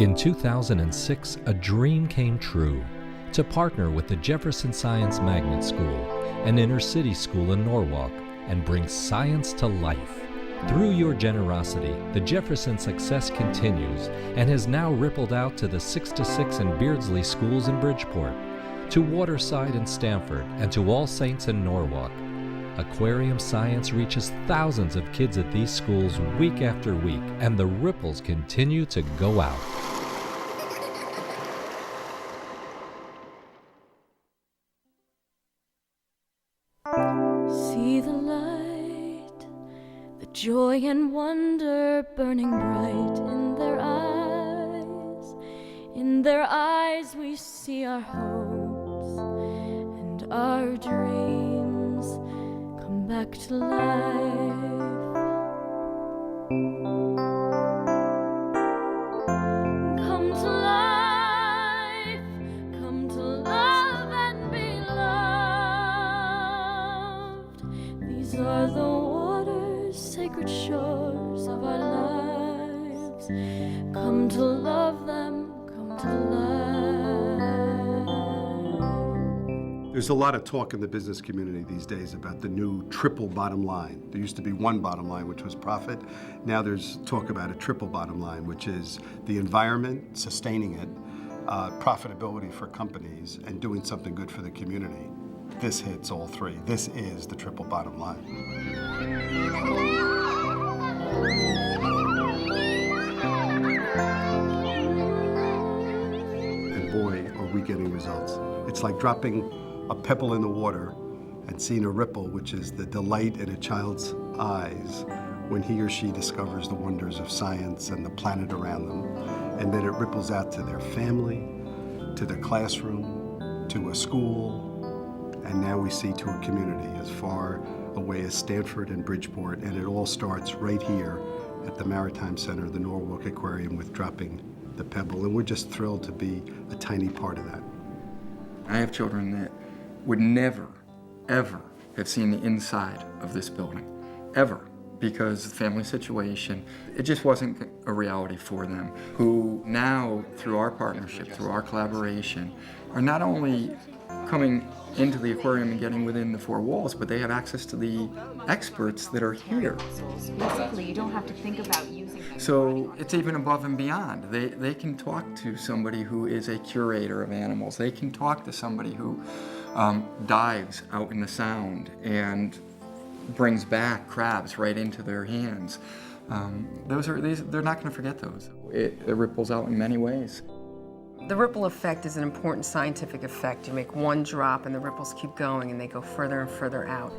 In 2006, a dream came true to partner with the Jefferson Science Magnet School, an inner-city school in Norwalk, and bring science to life. Through your generosity, the Jefferson success continues and has now rippled out to the 6-6 and Beardsley schools in Bridgeport, to Waterside and Stamford, and to All Saints in Norwalk. Aquarium science reaches thousands of kids at these schools week after week, and the ripples continue to go out. See the light, the joy and wonder burning bright in their eyes. In their eyes we see our hopes and our dreams come back to life. Come to life, come to love and be loved. These are the waters, sacred shores of our lives. Come to love them, come to life. There's a lot of talk in the business community these days about the new triple bottom line. There used to be one bottom line, which was profit. Now there's talk about a triple bottom line, which is the environment, sustaining it, profitability for companies, and doing something good for the community. This hits all three. This is the triple bottom line. And boy, are we getting results. It's like dropping a pebble in the water and seeing a ripple, which is the delight in a child's eyes when he or she discovers the wonders of science and the planet around them. And then it ripples out to their family, to their classroom, to a school, and now we see to a community as far away as Stanford and Bridgeport, and it all starts right here at the Maritime Center, the Norwalk Aquarium, with dropping the pebble, and we're just thrilled to be a tiny part of that. I have children that would never, ever have seen the inside of this building, ever, because the family situation, it just wasn't a reality for them, who now, through our partnership, through our collaboration, are not only coming into the aquarium and getting within the four walls, but they have access to the experts that are here. Basically, you don't have to think about using them. So it's even above and beyond. They can talk to somebody who is a curator of animals. They can talk to somebody who dives out in the sound and brings back crabs right into their hands. They're not going to forget those. It ripples out in many ways. The ripple effect is an important scientific effect. You make one drop and the ripples keep going and they go further and further out.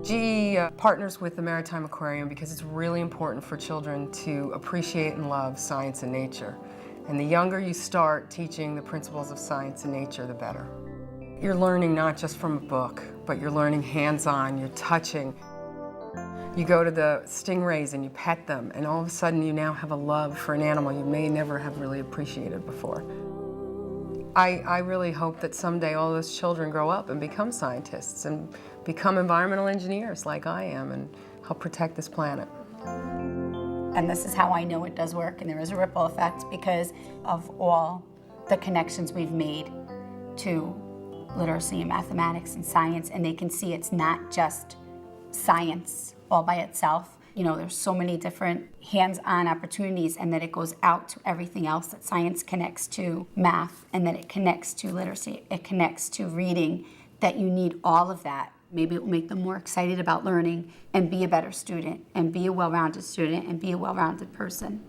GE partners with the Maritime Aquarium because it's really important for children to appreciate and love science and nature. And the younger you start teaching the principles of science and nature, the better. You're learning not just from a book, but you're learning hands-on, you're touching. You go to the stingrays and you pet them, and all of a sudden you now have a love for an animal you may never have really appreciated before. I really hope that someday all those children grow up and become scientists and become environmental engineers like I am and help protect this planet. And this is how I know it does work, and there is a ripple effect because of all the connections we've made to literacy and mathematics and science, and they can see it's not just science all by itself. You know, there's so many different hands-on opportunities, and that it goes out to everything else, that science connects to math, and that it connects to literacy, it connects to reading, that you need all of that. Maybe it will make them more excited about learning and be a better student and be a well-rounded student and be a well-rounded person.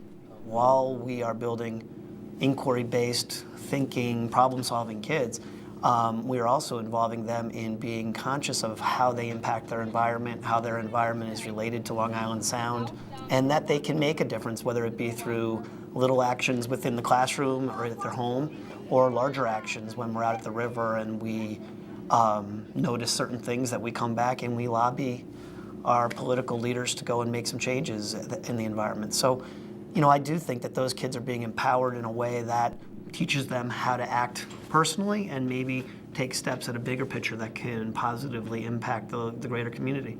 While we are building inquiry-based thinking, problem-solving kids, we are also involving them in being conscious of how they impact their environment, how their environment is related to Long Island Sound, and that they can make a difference, whether it be through little actions within the classroom or at their home, or larger actions when we're out at the river and we notice certain things, that we come back and we lobby our political leaders to go and make some changes in the environment. So, you know, I do think that those kids are being empowered in a way that teaches them how to act personally and maybe take steps at a bigger picture that can positively impact the greater community.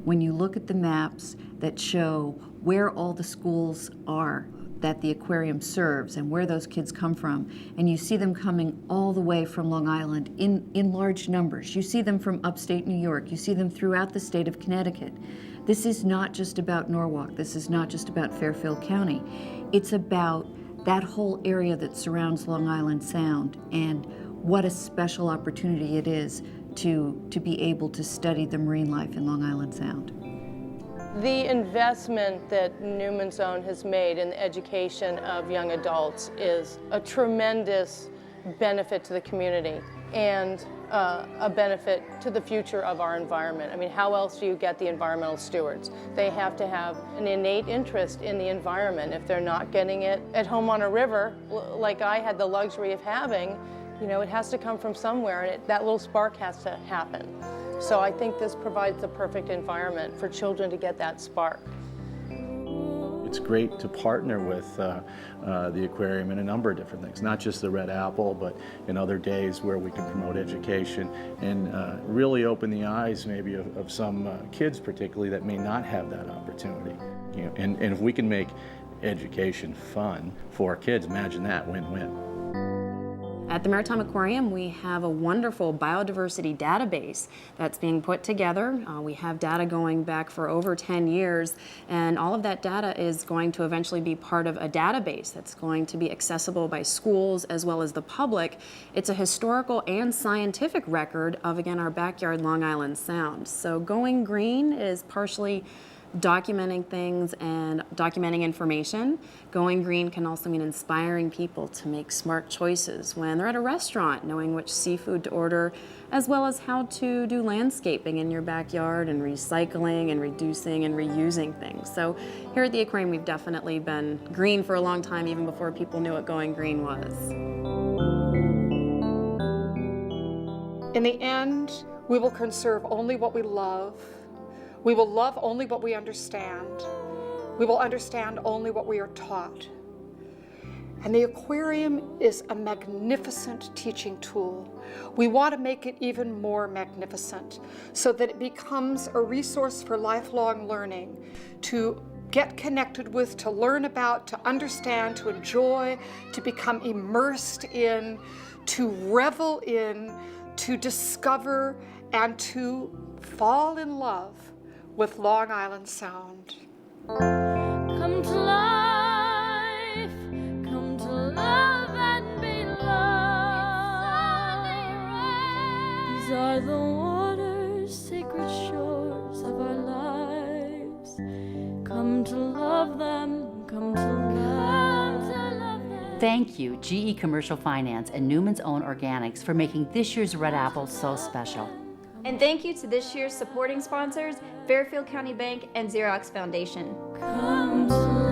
When you look at the maps that show where all the schools are, that the aquarium serves and where those kids come from, and you see them coming all the way from Long Island in large numbers. You see them from upstate New York. You see them throughout the state of Connecticut. This is not just about Norwalk. This is not just about Fairfield County. It's about that whole area that surrounds Long Island Sound, and what a special opportunity it is to be able to study the marine life in Long Island Sound. The investment that Newman's Own has made in the education of young adults is a tremendous benefit to the community and a benefit to the future of our environment. I mean, how else do you get the environmental stewards? They have to have an innate interest in the environment. If they're not getting it at home on a river, like I had the luxury of having, you know, it has to come from somewhere, and that little spark has to happen. So I think this provides the perfect environment for children to get that spark. It's great to partner with the aquarium in a number of different things, not just the Red Apple, but in other days where we can promote education and really open the eyes maybe of some kids particularly that may not have that opportunity. You know, and if we can make education fun for our kids, imagine that, win-win. At the Maritime Aquarium, we have a wonderful biodiversity database that's being put together. We have data going back for over 10 years, and all of that data is going to eventually be part of a database that's going to be accessible by schools as well as the public. It's a historical and scientific record of, again, our backyard Long Island Sound. So Going Green is partially documenting things and documenting information. Going green can also mean inspiring people to make smart choices when they're at a restaurant, knowing which seafood to order, as well as how to do landscaping in your backyard and recycling and reducing and reusing things. So here at the aquarium, we've definitely been green for a long time, even before people knew what Going Green was. In the end, we will conserve only what we love. We will love only what we understand. We will understand only what we are taught. And the aquarium is a magnificent teaching tool. We want to make it even more magnificent so that it becomes a resource for lifelong learning, to get connected with, to learn about, to understand, to enjoy, to become immersed in, to revel in, to discover, and to fall in love with Long Island Sound. Come to life, come to love and be loved. These are the waters, sacred shores of our lives. Come to love them, come to love them. Thank you, GE Commercial Finance and Newman's Own Organics, for making this year's Red Apple so special. And thank you to this year's supporting sponsors, Fairfield County Bank and Xerox Foundation. Come to